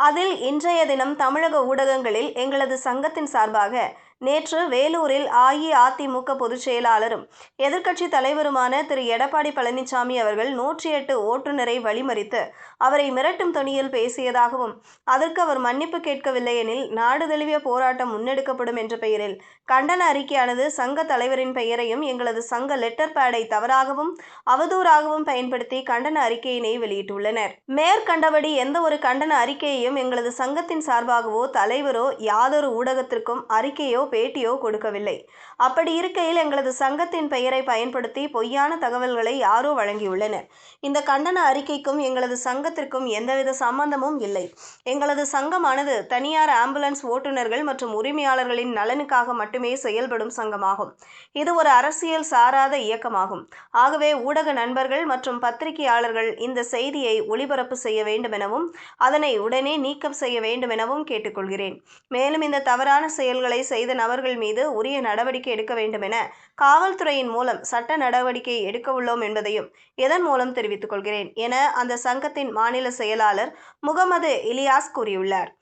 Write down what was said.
அதில் இன்றைய தினம் தமிழக ஊடகங்களில் எங்களது சங்கத்தின் சார்பாக நேற்று வேலூரில் அஇஅதிமுக பொதுச் செயலாளரும் எதிர்க்கட்சித் தலைவருமான திரு எடப்பாடி பழனிசாமி அவர்கள் 108 ஓட்டுநரை வழிமறித்து அவரை மிரட்டும் தொனியில் பேசியதாகவும், அதற்கு அவர் மன்னிப்பு கேட்கவில்லை எனில் நாடு தழுவிய போராட்டம் முன்னெடுக்கப்படும் என்ற பெயரில் கண்டன அறிக்கையானது சங்க தலைவரின் பெயரையும் எங்களது சங்க லெட்டர் பேடை தவறாகவும் அவதூறாகவும் பயன்படுத்தி கண்டன அறிக்கையினை வெளியிட்டுள்ளனர். மேற்கண்டபடி எந்த ஒரு கண்டன அறிக்கையையும் எங்களது சங்கத்தின் சார்பாகவோ தலைவரோ யாதொரு ஊடகத்திற்கும் அறிக்கையோ பேட்டியோ கொடுக்கவில்லை. அப்படி இருக்கையில் எங்களது சங்கத்தின் பெயரை பயன்படுத்தி பொய்யான தகவல்களை யாரோ வழங்கியுள்ளனர். இந்த கண்டன அறிக்கைக்கும் எங்களது சங்கத்திற்கும் எந்தவித சம்பந்தமும் இல்லை. எங்களது சங்கமானது தனியார் ஆம்புலன்ஸ் ஓட்டுநர்கள் மற்றும் உரிமையாளர்களின் நலனுக்காக மட்டுமே செயல்படும் சங்கமாகும். இது ஒரு அரசியல் சாராத இயக்கமாகும். ஆகவே ஊடக நண்பர்கள் மற்றும் பத்திரிகையாளர்கள் இந்த செய்தியை ஒளிபரப்பு செய்ய வேண்டுமெனவும் அதனை உடனே நீக்கம் செய்ய வேண்டுமெனவும் கேட்டுக்கொள்கிறேன். மேலும் இந்த தவறான செயல்களை செய்த நபர்கள் மீது உரிய நடவடிக்கை எடுக்க வேண்டுமென காவல்துறையின் மூலம் சட்ட நடவடிக்கை எடுக்கவுள்ளோம் என்பதையும் இதன் மூலம் தெரிவித்துக் கொள்கிறேன் என அந்த சங்கத்தின் மாநில செயலாளர் முகமது இலியாஸ் கூறியுள்ளார்.